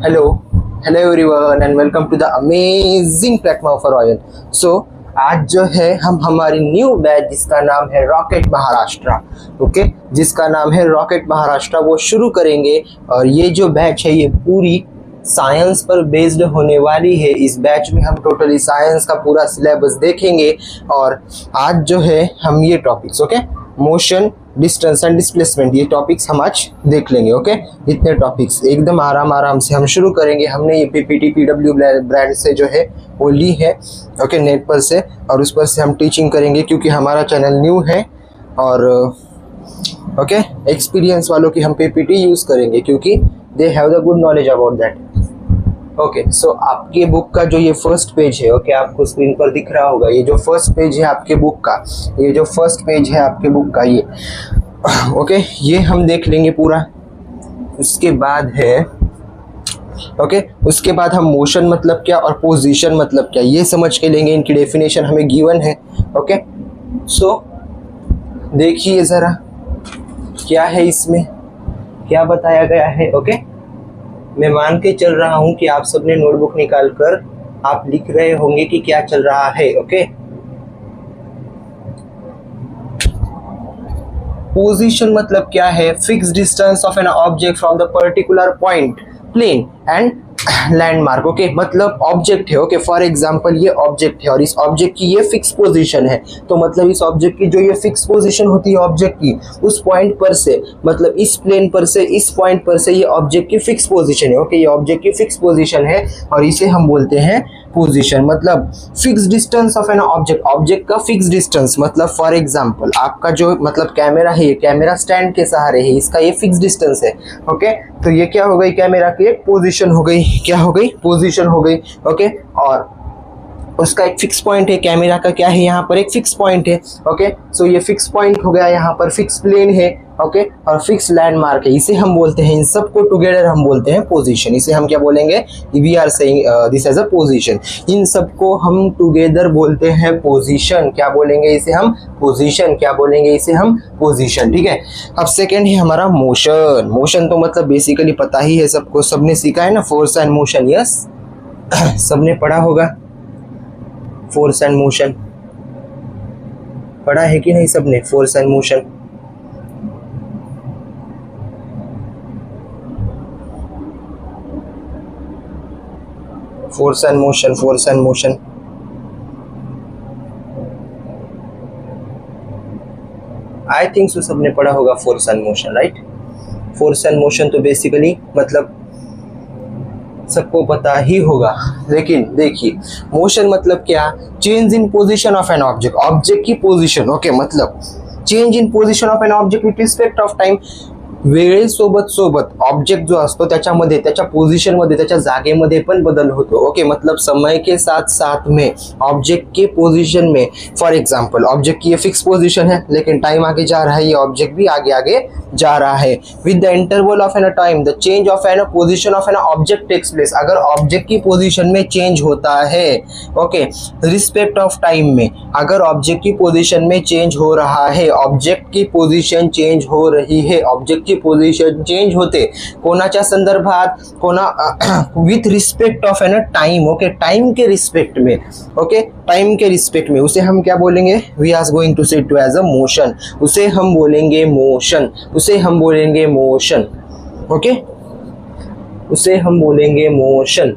Hello hello everyone and welcome to the amazing platform for oil. So आज जो है हम हमारी न्यू बैच जिसका नाम है रॉकेट महाराष्ट्र, ओके, जिसका नाम है रॉकेट महाराष्ट्र, वो शुरू करेंगे। और ये जो बैच है ये पूरी साइंस पर बेस्ड होने वाली है। इस बैच में हम टोटली साइंस का पूरा सिलेबस देखेंगे। और आज जो है हम ये topics, okay, motion, distance and displacement, ये टॉपिक्स हम आज देख लेंगे। ओके, इतने टॉपिक्स एकदम आराम से हम शुरू करेंगे। हमने ये पीपीटी पीडब्ल्यू ब्रांड से जो है वो ली है, ओके, नेट पर से, और उस पर से हम टीचिंग करेंगे क्योंकि हमारा चैनल न्यू है। और ओके, एक्सपीरियंस वालों की हम पीपीटी यूज़ करेंगे क्योंकि they have the good knowledge about that. Okay, so आपके बुक का जो ये फर्स्ट पेज है, ओके, आपको स्क्रीन पर दिख रहा होगा, ये जो फर्स्ट पेज है आपके बुक का, ये जो फर्स्ट पेज है आपके बुक का, ये ओके, ये हम देख लेंगे पूरा। उसके बाद है, ओके, उसके बाद हम मोशन मतलब क्या और पोजीशन मतलब क्या ये समझ के लेंगे। इनकी डेफिनेशन हमें गिवन है। ओके, सो देखिए ज़रा क्या है इसमें, क्या बताया गया है। ओके, मैं मान के चल रहा हूं कि आप सबने नोटबुक निकाल कर आप लिख रहे होंगे कि क्या चल रहा है। ओके, पोजीशन मतलब क्या है? Fix distance of an object from the particular point, plane and landmark. Okay, मतलब ऑब्जेक्ट है, ओके, फॉर एग्जांपल ये ऑब्जेक्ट है और इस ऑब्जेक्ट की ये फिक्स पोजीशन है, तो मतलब इस ऑब्जेक्ट की जो ये फिक्स पोजीशन होती है ऑब्जेक्ट की, उस पॉइंट पर से, मतलब इस प्लेन पर से, इस पॉइंट पर से ये ऑब्जेक्ट की फिक्स पोजीशन है। ओके, ये ऑब्जेक्ट की फिक्स पोजीशन है और इसे हम बोलते हैं पोजीशन। मतलब fix distance of an object, object का फिक्स डिस्टेंस, मतलब फॉर एग्जांपल आपका जो मतलब कैमरा है, ये कैमरा स्टैंड के सहारे है, इसका ये फिक्स डिस्टेंस है। ओके, तो ये क्या हो गई? कैमरा की एक पोजीशन हो गई। क्या हो गई? पोजीशन हो गई। ओके, और उसका एक फिक्स पॉइंट है, कैमरा का क्या है यहाँ पर? एक फिक्स पॉइंट है। ओके, सो ये फिक्स पॉइंट हो गया, यहाँ पर फिक्स प्लेन है, ओके, और फिक्स लैंडमार्क है। इसे हम बोलते हैं, इन सबको टुगेदर हम बोलते हैं पोजीशन। इसे हम क्या बोलेंगे? We are saying this as a position. इन सबको हम टुगेदर बोलते हैं पोजीशन। क्या बोलेंगे इसे हम? पोजीशन। क्या बोलेंगे इसे हम? पोजीशन। ठीक है, अब सेकेंड है हमारा मोशन। मोशन तो मतलब बेसिकली पता ही है सबको, सबने सीखा है ना, फोर्स एंड मोशन। यस, सबने पढ़ा होगा फोर्स एंड मोशन, पढ़ा है कि नहीं सबने? Force and motion, force and motion, force and motion. I think so सबने पढ़ा होगा force and motion, right? Force and motion तो बेसिकली मतलब सबको पता ही होगा। लेकिन देखिए, मोशन मतलब क्या? Change in position of an object, object की पोजीशन। ओके, मतलब change in position of an object with respect of time, वेळेसोबत सोबत ऑब्जेक्ट जो असतो त्याच्यामध्ये, त्याच्या पोझिशनमध्ये, त्याच्या जागेमध्ये पण बदल होतो। ओके, मतलब समय के साथ साथ में ऑब्जेक्ट के पोजीशन में, फॉर एग्जांपल ऑब्जेक्ट की ये फिक्स पोजीशन है लेकिन टाइम आगे जा रहा है, ये ऑब्जेक्ट भी आगे आगे जा रहा है। With the interval of an time the change of an position of an object takes place, अगर ऑब्जेक्ट की पोजीशन में चेंज होता है, ओके, रिस्पेक्ट ऑफ टाइम में, अगर ऑब्जेक्ट की पोजीशन में चेंज हो रहा है, ऑब्जेक्ट की पोजीशन चेंज हो रही है, ऑब्जेक्ट पोजीशन चेंज होते कोणाच्या संदर्भात? कोणा with respect of an time. Okay, time के रिस्पेक्ट में, ओके, टाइम के रिस्पेक्ट में, उसे हम क्या बोलेंगे? We are going to say to as a motion. उसे हम बोलेंगे मोशन, उसे हम बोलेंगे मोशन। ओके, उसे हम बोलेंगे मोशन।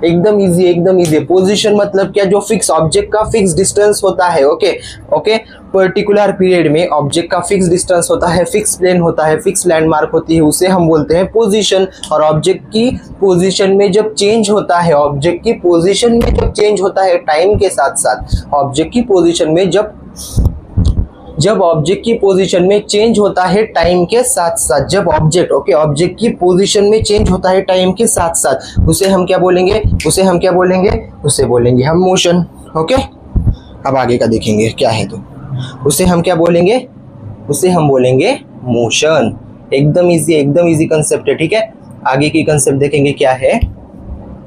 एकदम इजी, एकदम इजी। पोजीशन मतलब क्या? जो फिक्स ऑब्जेक्ट का फिक्स डिस्टेंस होता है, ओके, ओके, पर्टिकुलर पीरियड में ऑब्जेक्ट का फिक्स डिस्टेंस होता है, फिक्स प्लेन होता है, फिक्स लैंडमार्क होती है, उसे हम बोलते हैं पोजीशन। और ऑब्जेक्ट की पोजीशन में जब चेंज होता है, ऑब्जेक्ट की पोजीशन में जब चेंज होता है टाइम के साथ साथ, ऑब्जेक्ट की पोजीशन में जब ऑब्जेक्ट की पोजीशन में चेंज होता है टाइम के साथ साथ, जब ऑब्जेक्ट, ओके, ऑब्जेक्ट की पोजीशन में चेंज होता है टाइम के साथ साथ, उसे हम क्या बोलेंगे? उसे हम क्या बोलेंगे? उसे बोलेंगे हम मोशन। ओके, अब आगे का देखेंगे क्या है, तो उसे हम क्या बोलेंगे? उसे हम बोलेंगे मोशन। एकदम इजी कंसेप्ट है। ठीक है, आगे की कंसेप्ट देखेंगे क्या है।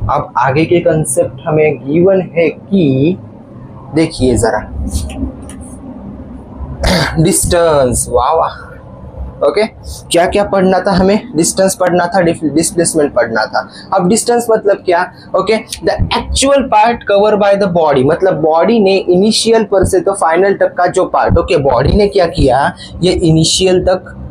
अब आगे के कंसेप्ट हमें गिवन है कि देखिए जरा, डिस्टेंस, वाह वाह, ओके, क्या क्या पढ़ना था हमें? डिस्टेंस पढ़ना था, डिस्प्लेसमेंट पढ़ना था। अब डिस्टेंस मतलब क्या? Okay, the actual part cover by the body, मतलब बॉडी ने इनिशियल पर से तो फाइनल तक का जो पार्ट, ओके, बॉडी ने क्या किया, ये इनिशियल तक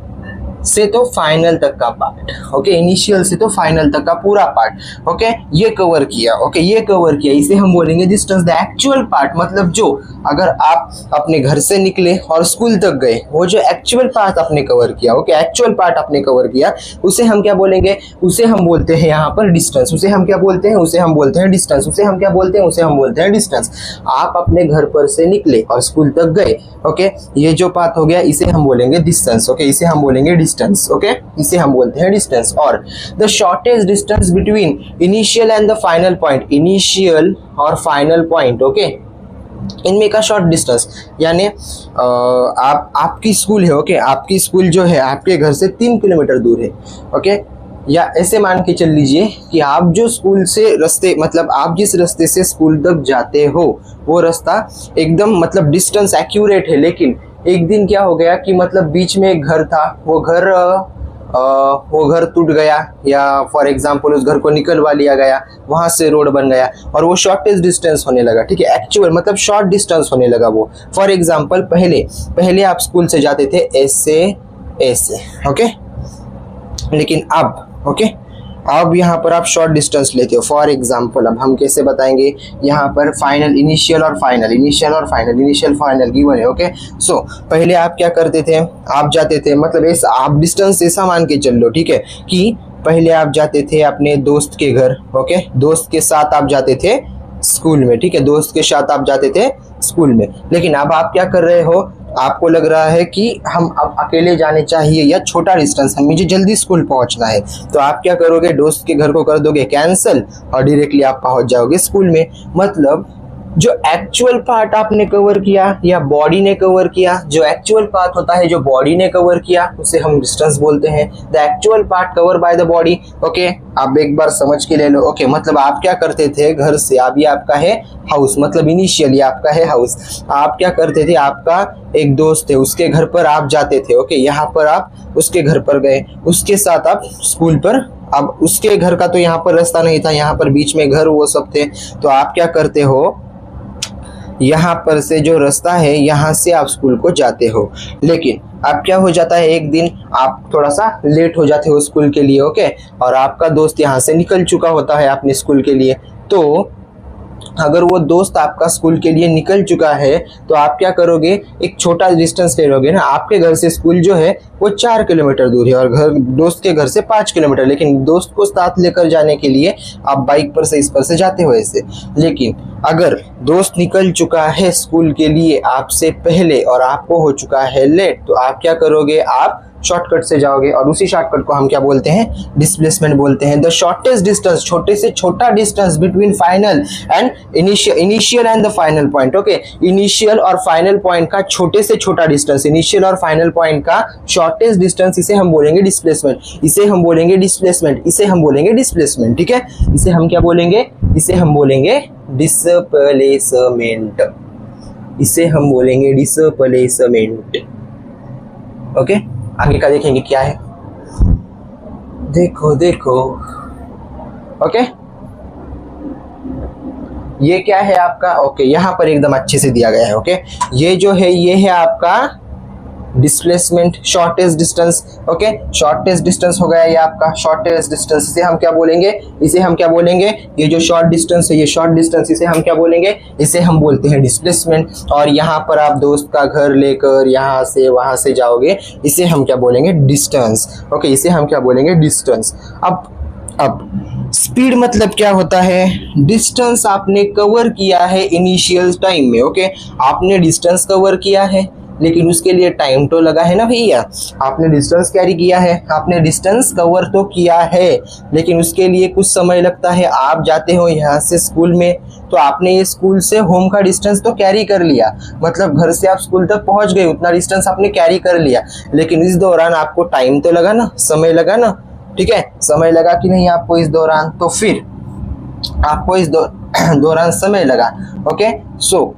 से तो फाइनल तक का पार्ट, ओके, इनिशियल से तो फाइनल तक का पूरा पार्ट, ओके, ये कवर किया, ओके, ये कवर किया, इसे हम बोलेंगे डिस्टेंस। द एक्चुअल पार्ट मतलब जो, अगर आप अपने घर से निकले और स्कूल तक गए, वो जो एक्चुअल पार्ट आपने कवर किया, ओके, एक्चुअल पार्ट आपने कवर किया, उसे हम क्या बोलेंगे? उसे हम बोलते हैं यहाँ पर डिस्टेंस। उसे हम क्या बोलते हैं? उसे हम बोलते हैं डिस्टेंस। उसे हम क्या बोलते हैं? उसे हम बोलते हैं डिस्टेंस। आप अपने घर पर से निकले और स्कूल तक गए, ओके, ये जो पाथ हो गया, इसे हम बोलेंगे डिस्टेंस, ओके, इसे हम बोलेंगे डिस्टेंस, ओके, इसे हम बोलते हैं डिस्टेंस। और the shortest distance between initial and the final point, initial और फाइनल पॉइंट, ओके, इनमें का शॉर्ट डिस्टेंस, यानी आपकी स्कूल है, ओके, आपकी स्कूल जो है आपके घर से 3 किलोमीटर दूर है, ओके, या ऐसे मान के चल लीजिए कि आप जो स्कूल से रास्ते, मतलब आप जिस रास्ते से स्कूल तक जाते हो वो रास्ता एकदम, मतलब डिस्टेंस एक्यूरेट है, लेकिन एक दिन क्या हो गया कि मतलब बीच में एक घर था, वो घर टूट गया, या फॉर एग्जांपल उस घर को निकलवा लिया गया, वहां से रोड बन गया और वो शॉर्टेस्ट डिस्टेंस होने लगा, ठीक है, एक्चुअल मतलब शॉर्ट डिस्टेंस होने लगा वो। फॉर एग्जांपल पहले आप स्कूल से जाते थे ऐसे, ओके, लेकिन अब, ओके, अब यहाँ पर आप शॉर्ट डिस्टेंस लेते हो। फॉर एग्जांपल अब हम कैसे बताएंगे? यहाँ पर फाइनल, इनिशियल और फाइनल, इनिशियल फाइनल गिवन है, ओके। सो पहले आप क्या करते थे? आप जाते थे, मतलब ऐसा आप डिस्टेंस ऐसा मान के चल लो, ठीक है, कि पहले आप जाते थे अपने दोस्त के घर, ओके, दोस्त के साथ आप जाते थे स्कूल में, ठीक है, दोस्त के साथ आप जाते थे स्कूल में, लेकिन अब आप क्या कर रहे हो? आपको लग रहा है कि हम अब अकेले जाने चाहिए या छोटा डिस्टेंस है, मुझे जल्दी स्कूल पहुंचना है, तो आप क्या करोगे? दोस्त के घर को कर दोगे कैंसिल और डायरेक्टली आप पहुंच जाओगे स्कूल में। मतलब जो एक्चुअल पार्ट आपने कवर किया या बॉडी ने कवर किया, जो एक्चुअल पार्ट होता है जो बॉडी ने कवर किया, उसे हम डिस्टेंस बोलते हैं। The actual part cover by the body, okay, आप एक बार समझ के ले लो, ओके, मतलब आप क्या करते थे घर से, अभी आपका है हाउस, मतलब इनिशियली आपका है हाउस, आप क्या करते थे? आपका एक दोस्त है, उसके घर पर आप जाते थे, ओके, यहाँ पर आप उसके घर पर गए, उसके साथ आप स्कूल पर, अब उसके घर का तो यहाँ पर रास्ता नहीं था, यहाँ पर बीच में घर वो सब थे, तो आप क्या करते हो? यहाँ पर से जो रास्ता है यहाँ से आप स्कूल को जाते हो, लेकिन अब क्या हो जाता है, एक दिन आप थोड़ा सा लेट हो जाते हो स्कूल के लिए, ओके, और आपका दोस्त यहाँ से निकल चुका होता है अपने स्कूल के लिए। तो अगर वो दोस्त आपका स्कूल के लिए निकल चुका है तो आप क्या करोगे? एक छोटा डिस्टेंस ले लोगे ना, आपके घर से स्कूल जो है वो 4 किलोमीटर दूर है और दोस्त के घर से 5 किलोमीटर, लेकिन दोस्त को साथ लेकर जाने के लिए आप बाइक पर से इस पर से जाते हो ऐसे। लेकिन अगर दोस्त निकल चुका है स्कूल के लिए आपसे पहले और आपको हो चुका है लेट, तो आप क्या करोगे? आप शॉर्टकट से जाओगे और उसी शॉर्टकट को हम क्या बोलते हैं? डिस्प्लेसमेंट बोलते हैं। द शॉर्टेस्ट डिस्टेंस, छोटे से छोटा distance between final and initial and the final point, okay, initial और फाइनल पॉइंट का छोटे से छोटा डिस्टेंस, इनिशियल और फाइनल पॉइंट का शॉर्टेस्ट डिस्टेंस, इसे हम बोलेंगे डिस्प्लेसमेंट, इसे हम बोलेंगे डिस्प्लेसमेंट, इसे हम बोलेंगे डिस्प्लेसमेंट, ठीक है, इसे हम क्या बोलेंगे? इसे हम बोलेंगे डिस्प्लेसमेंट, इसे हम बोलेंगे डिस्प्लेसमेंट, ओके। आगे का देखेंगे क्या है, देखो, ओके, ये क्या है आपका? ओके, यहाँ पर एकदम अच्छे से दिया गया है, ओके, ये जो है ये है आपका displacement, shortest distance, okay, shortest distance हो गया ये आपका शॉर्टेस्ट डिस्टेंस। इसे हम क्या बोलेंगे? इसे हम क्या बोलेंगे? ये जो शॉर्ट डिस्टेंस है, ये शॉर्ट डिस्टेंस, इसे हम क्या बोलेंगे? इसे हम बोलते हैं डिस्प्लेसमेंट। और यहाँ पर आप दोस्त का घर लेकर यहाँ से वहां से जाओगे, इसे हम क्या बोलेंगे? डिस्टेंस, ओके, इसे हम क्या बोलेंगे? डिस्टेंस। अब स्पीड मतलब क्या होता है? डिस्टेंस आपने कवर किया है इनिशियल टाइम में, ओके, आपने डिस्टेंस कवर किया है, लेकिन उसके लिए टाइम तो लगा है ना भैया। आपने डिस्टेंस कैरी किया है, आपने डिस्टेंस कवर तो किया है, लेकिन उसके लिए कुछ समय लगता है। आप जाते हो यहाँ से स्कूल में, तो आपने ये स्कूल से होम का डिस्टेंस तो कैरी कर लिया, मतलब घर से आप स्कूल तक पहुंच गए, उतना डिस्टेंस आपने कैरी कर लिया, लेकिन इस दौरान आपको टाइम तो लगा ना, समय लगा ना, ठीक है, समय लगा कि नहीं आपको इस दौरान? तो फिर आपको इस दौरान समय लगा, ओके। सो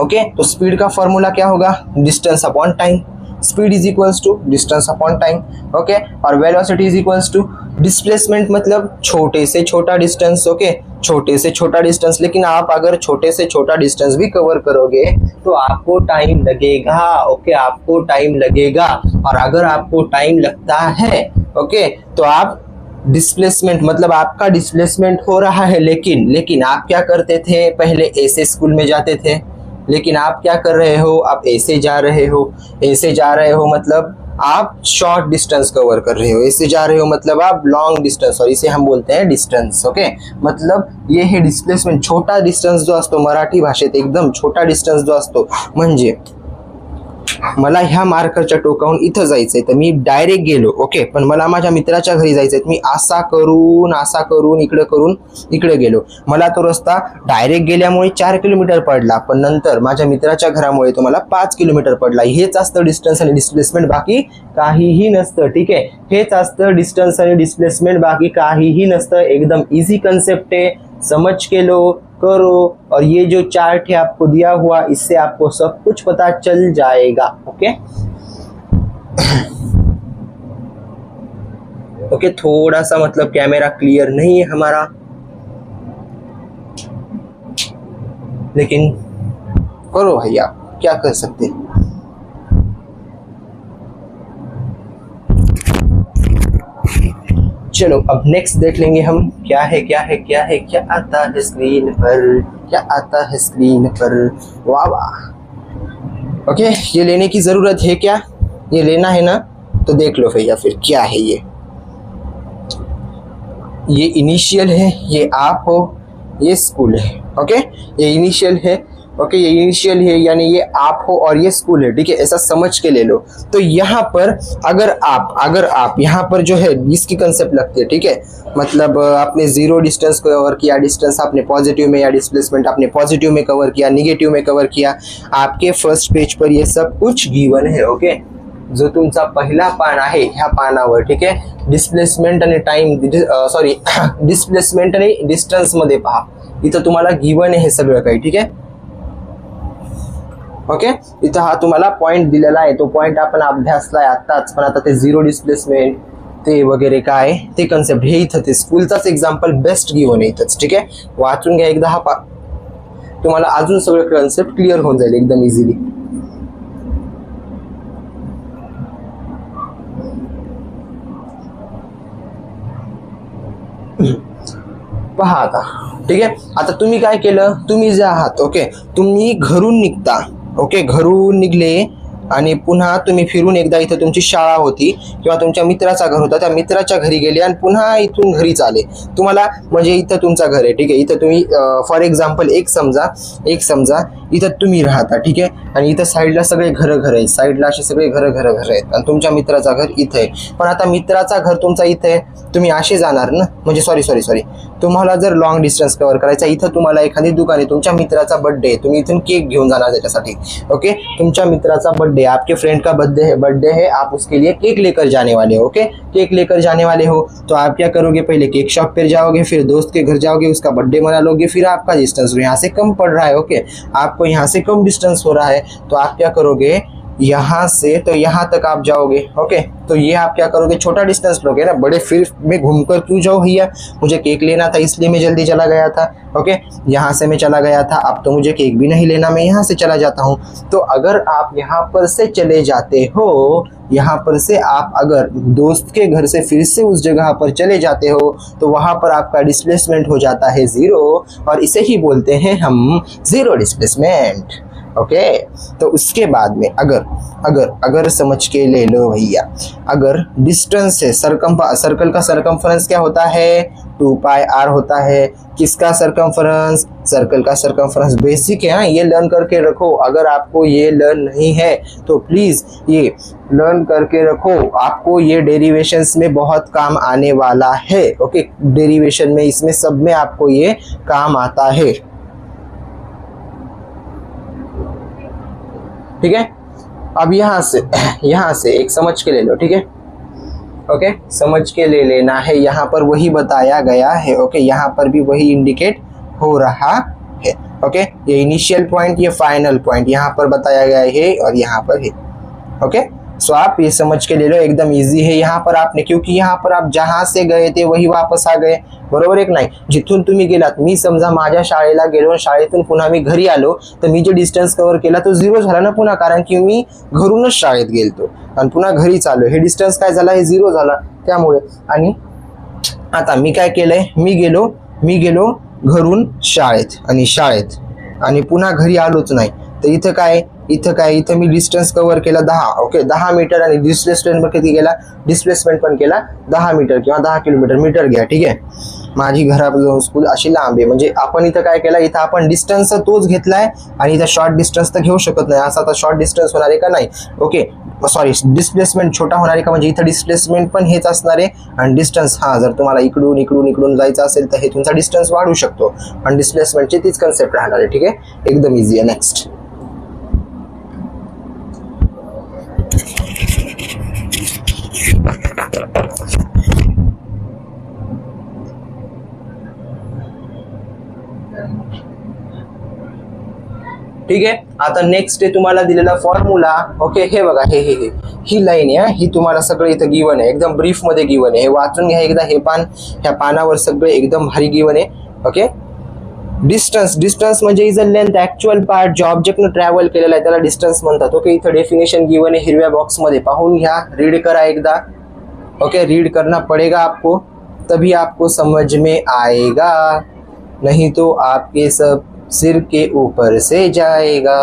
ओके, तो स्पीड का फॉर्मूला क्या होगा? Distance upon time, speed is equals to distance upon time, okay. और velocity is equals to displacement, मतलब छोटे से छोटा डिस्टेंस, ओके, छोटे से छोटा डिस्टेंस। लेकिन आप अगर छोटे से छोटा डिस्टेंस भी कवर करोगे तो आपको टाइम लगेगा, ओके, आपको टाइम लगेगा। और अगर आपको टाइम लगता है, ओके, तो आप डिस्प्लेसमेंट, मतलब आपका डिस्प्लेसमेंट हो रहा है। लेकिन आप क्या करते थे, पहले ऐसे स्कूल में जाते थे, लेकिन आप क्या कर रहे हो, आप ऐसे जा रहे हो। ऐसे जा रहे हो मतलब आप शॉर्ट डिस्टेंस कवर कर रहे हो, ऐसे जा रहे हो मतलब आप लॉन्ग डिस्टेंस, और इसे हम बोलते हैं डिस्टेंस, ओके। मतलब ये है डिस्प्लेसमेंट, छोटा डिस्टेंस जो असतो मराठी भाषेत एकदम छोटा डिस्टेंस जो असतो, म्हणजे मला ह्या मार्करच्या टोकाहून इथं जायचंय तर मी डायरेक्ट गेलो, ओके, पण मला माझ्या मित्राच्या घरी जायचंय, मी असा करून इकडे गेलो। मला तो रस्ता डायरेक्ट गेल्यामुळे 4 किलोमीटर पडला, पण नंतर माझ्या मित्राच्या घरामुळे तो मला 5 किलोमीटर पडला। हेच असतं डिस्टन्स आणि डिस्प्लेसमेंट, बाकी काहीही नसतं, ठीक आहे। हेच असतं डिस्टन्स आणि डिस्प्लेसमेंट, बाकी काहीही नसतं। एकदम इजी कंसेप्ट है, समझ के लो, करो, और ये जो चार्ट है आपको दिया हुआ, इससे आपको सब कुछ पता चल जाएगा, ओके। ओके, थोड़ा सा मतलब कैमरा क्लियर नहीं है हमारा, लेकिन करो भैया, क्या कर सकते हैं। चलो अब नेक्स्ट देख लेंगे हम, क्या आता है स्क्रीन पर, वाह वाह। ओके, ये लेने की जरूरत है क्या, ये लेना है ना, तो देख लो भैया फिर क्या है ये इनिशियल है, ये आप हो, ये स्कूल है, ओके। ये इनिशियल है, ओके, ये इनिशियल है यानी ये आप हो और ये स्कूल है, ठीक है, ऐसा समझ के ले लो। तो यहाँ पर अगर आप यहाँ पर जो है इसकी कंसेप्ट लगती है, ठीक है, मतलब आपने जीरो डिस्टेंस को कवर किया, डिस्टेंस आपने पॉजिटिव में, या डिस्प्लेसमेंट आपने पॉजिटिव में कवर किया, निगेटिव में कवर किया, आपके फर्स्ट पेज पर ये सब कुछ गिवन है, ओके। जो तुमचा पहिला पान आहे ह्या पानावर, ठीक आहे, डिस्प्लेसमेंट आणि टाइम, सॉरी डिस्प्लेसमेंट आणि डिस्टन्स मध्ये पहा, इथं तुम्हाला गिवन आहे हे सगळं काही, ठीक आहे, ओके। इथं हा तुम्हाला पॉइंट दिलेला आहे, तो पॉइंट आपण अभ्यासलाय आताच, पण आता ते झिरो डिस्प्लेसमेंट ते वगैरे काय ते कन्सेप्ट हे इथं ते स्कूलचाच एक्झाम्पल बेस्ट गिवन आहे इथंच, ठीक आहे। वाचून घ्या एकदा, हा तुम्हाला अजून सगळं कन्सेप्ट क्लिअर होऊन जाईल एकदम इझिली। पहा आता, ठीक आहे, आता तुम्ही काय केलं, तुम्ही जे आहात, ओके, तुम्ही घरून निघता, ओके, घरून निघले आणि पुन्हा तुम्ही फिरून एकदा इथं तुमची शाळा होती किंवा तुमच्या मित्राचा घर होता, त्या मित्राच्या घरी गेले आणि पुन्हा इथून घरीच आले। तुम्हाला म्हणजे इथं तुमचं घर आहे, ठीक आहे, इथं तुम्ही फॉर एक्झाम्पल एक समजा इथं तुम्ही राहता, ठीक आहे, आणि इथं साईडला सगळे घर आहेत, साईडला असे सगळे घर आहेत, आणि तुमच्या मित्राचा घर इथं आहे। पण आता मित्राचा घर तुमचा इथं आहे, तुम्ही असे जाणार ना, म्हणजे सॉरी तुम्हाला जर लॉंग डिस्टन्स कव्हर करायचा, इथं तुम्हाला एखादी दुकान आहे, तुमच्या मित्राचा बर्थडे आहे, तुम्ही इथून केक घेऊन जाणार त्याच्यासाठी, ओके। तुमच्या मित्राचा बर्थडे, आपके फ्रेंड का बर्थडे है, आप उसके लिए केक लेकर जाने वाले हो, ओके, केक लेकर जाने वाले हो, तो आप क्या करोगे, पहले केक शॉप पर जाओगे, फिर दोस्त के घर जाओगे, उसका बर्थडे मना लोगे, फिर आपका डिस्टेंस यहाँ से कम पड़ रहा है, ओके, आपको यहाँ से कम डिस्टेंस हो रहा है, तो आप क्या करोगे, यहाँ से तो यहाँ तक आप जाओगे, ओके। तो ये आप क्या करोगे, छोटा डिस्टेंस लोगे ना, बड़े फिर में घूमकर क्यों जाओ भैया, मुझे केक लेना था इसलिए मैं जल्दी चला गया था, ओके, यहाँ से मैं चला गया था, अब तो मुझे केक भी नहीं लेना, मैं यहाँ से चला जाता हूँ। तो अगर आप यहाँ पर से चले जाते हो, यहाँ पर से आप अगर दोस्त के घर से फिर से उस जगह पर चले जाते हो, तो वहाँ पर आपका डिस्प्लेसमेंट हो जाता है जीरो, और इसे ही बोलते हैं हम जीरो डिस्प्लेसमेंट, ओके। तो उसके बाद में अगर समझ के ले लो भैया, अगर डिस्टेंस है, सर्कल का सरकमफरेंस क्या होता है, 2πr होता है। किसका सरकमफरेंस, सर्कल का सरकमफरेंस, बेसिक है, ये लर्न करके रखो। अगर आपको ये लर्न नहीं है तो प्लीज ये लर्न करके रखो, आपको ये डेरिवेशंस में बहुत काम आने वाला है, ओके। डेरिवेशन में, इसमें सब में आपको ये काम आता है, ठीक है। अब यहाँ से एक समझ के ले लो, ठीक है, ओके, समझ के ले लेना है। यहाँ पर वही बताया गया है, ओके, यहाँ पर भी वही इंडिकेट हो रहा है, ओके। ये इनिशियल पॉइंट, ये फाइनल पॉइंट यहाँ पर बताया गया है और यहाँ पर है, ओके। सो आप ये समझ के ले लो, एकदम इजी है यहाँ पर आपने, क्योंकि यहाँ पर आप जहाँ से गए थे वही वापस आ गए, बरोबर एक नाही. जिथून तुम्ही गेलात, मी समजा माझ्या शाळेला गेलो, शाळेतून पुन्हा मी घरी आलो, तर मी जे डिस्टन्स कव्हर केला तो 0 झाला ना पुन्हा, कारण की मी घरूनच शाळेत गेलतो आणि पुन्हा घरी चाललो, हे डिस्टन्स काय झाला, हे 0 झाला त्यामुळे. आणि आता मी काय केलंय, मी गेलो घरून शाळेत आणि पुन्हा घरी आलोच नाही, तर इथं मी डिस्टन्स कव्हर केला 10. ओके, 10 मीटर, आणि डिस्प्लेसमेंट पण किती गेला, डिस्प्लेसमेंट पण केला 10 मीटर किंवा 10 किलोमीटर, मीटर घ्या, ठीक आहे. माझी घरापासून स्कूल अशी लांब आहे, म्हणजे आपण इथं काय केलं, इथं आपण डिस्टन्स तोच घेतलाय आणि इथं शॉर्ट डिस्टन्स तर घेऊ शकत नाही, असा आता शॉर्ट डिस्टन्स होणार आहे का, नाही. ओके सॉरी, डिस्प्लेसमेंट छोटा होणार आहे का, म्हणजे इथं डिस्प्लेसमेंट पण हेच असणार आहे आणि डिस्टन्स, हा जर तुम्हाला इकडून जायचं असेल तर हे तुमचा डिस्टन्स वाढू शकतो आणि डिस्प्लेसमेंटची तीच कन्सेप्ट राहणार आहे, ठीक आहे. एकदम इझी आहे. नेक्स्ट, ठीक आहे. आता नेक्स्ट आहे तुम्हाला दिलेला फॉर्म्युला. ओके, हे बघा, हे ही लाईन आहे, ही तुम्हाला सगळं इथं गिवन आहे, एकदम ब्रीफ मध्ये गिवन आहे, हे वाचून घ्या एकदा. हे पान, ह्या पानावर सगळे एकदम भारी गिवन आहे. ओके, डिस्टन्स म्हणजे is a length actual part जो ऑब्जेक्टनं ट्रॅव्हल केलेला आहे त्याला डिस्टन्स म्हणतात. ओके, इथं डेफिनेशन गिवन आहे हिरव्या बॉक्स मध्ये, पाहून घ्या, रीड करा एकदा. ओके, रीड करना पड़ेगा आपको, तभी आपको समझ में आएगा, नहीं तो आपके सब सिर के ऊपर से जाएगा.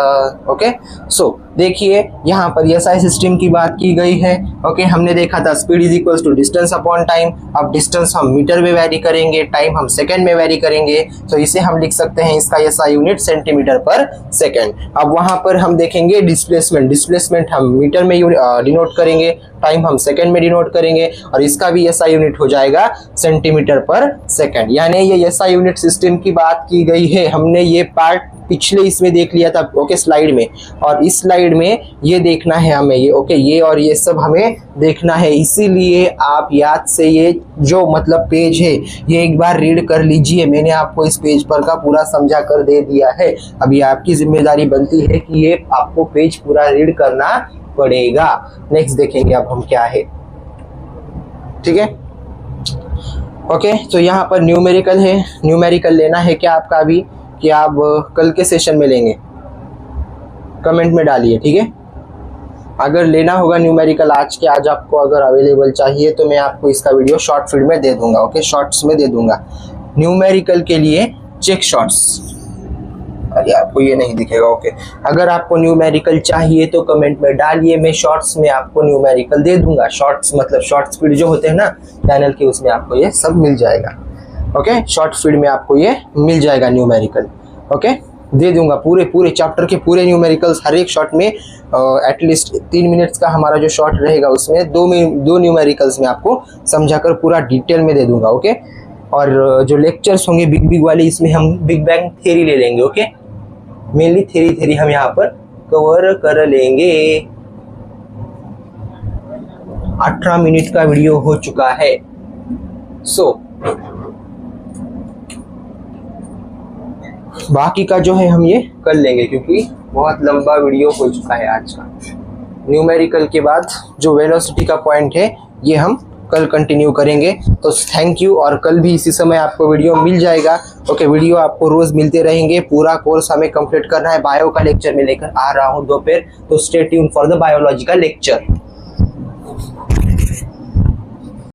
ओके, सो देखिए यहाँ पर एसआई सिस्टम की बात की गई है. ओके, हमने देखा था speed is equals to distance upon time. अब डिस्टेंस हम मीटर में वैरी करेंगे, टाइम हम सेकंड में वैरी करेंगे, तो इसे हम लिख सकते हैं, इसका एसआई यूनिट सेंटीमीटर पर सेकंड. अब वहां पर हम देखेंगे डिस्प्लेसमेंट हम मीटर में डिनोट करेंगे, टाइम हम सेकंड में डिनोट करेंगे, और इसका भी एसआई यूनिट हो जाएगा सेंटीमीटर पर सेकंड. यानी ये एसआई यूनिट सिस्टम की बात की गई है. हमने ये पार्ट पिछले इसमें देख लिया था, ओके, स्लाइड में, और इस स्लाइड में ये देखना है हमें, ये ओके, ये और ये सब हमें देखना है. इसीलिए आप याद से ये जो मतलब पेज है ये एक बार रीड कर लीजिए. मैंने आपको इस पेज पर का पूरा समझा कर दे दिया है. अभी आपकी जिम्मेदारी बनती है कि ये आपको पेज पूरा रीड करना पड़ेगा. नेक्स्ट देखेंगे अब हम क्या है, ठीक है. ओके, तो यहाँ पर न्यूमेरिकल है, न्यूमेरिकल लेना है क्या आपका अभी, कि आप कल के सेशन में लेंगे, कमेंट में डालिए, ठीक है. अगर लेना होगा न्यूमेरिकल आज के आज आपको अगर अवेलेबल चाहिए तो मैं आपको इसका वीडियो शॉर्ट फीड में दे दूंगा. ओके, शॉर्ट्स में दे दूंगा. न्यूमेरिकल के लिए चेक शॉर्ट्स, अरे आपको ये नहीं दिखेगा. ओके, अगर आपको न्यूमेरिकल चाहिए तो कमेंट में डालिए, मैं शॉर्ट्स में आपको न्यूमेरिकल दे दूंगा. शॉर्ट्स मतलब शॉर्ट स्पीड जो होते हैं ना चैनल के, उसमें आपको ये सब मिल जाएगा. ओके, शॉर्ट फीड में आपको ये मिल जाएगा न्यूमेरिकल. ओके, दे दूंगा पूरे चैप्टर के पूरे न्यूमेरिकल्स हर एक शॉर्ट में. एटलीस्ट 3 मिनट्स का हमारा जो शॉर्ट रहेगा उसमें दो न्यूमेरिकल्स में आपको समझाकर पूरा डिटेल में दे दूंगा. ओके, और जो लेक्चर्स होंगे बिग वाले, इसमें हम बिग बैंग थ्योरी ले लेंगे. ओके, मेनली थ्योरी हम यहाँ पर कवर कर लेंगे. 18 मिनट का वीडियो हो चुका है. सो बाकी का जो है हम ये कर लेंगे, क्योंकि बहुत लंबा वीडियो हो चुका है आज का. न्यूमेरिकल के बाद जो वेलोसिटी का पॉइंट है ये हम कल कंटिन्यू करेंगे. तो थैंक यू, और कल भी इसी समय आपको वीडियो मिल जाएगा. ओके, वीडियो आपको रोज मिलते रहेंगे. पूरा कोर्स हमें कंप्लीट करना है. बायो का लेक्चर में लेकर आ रहा हूँ दोपहर, तो stay tune for the biology का लेक्चर.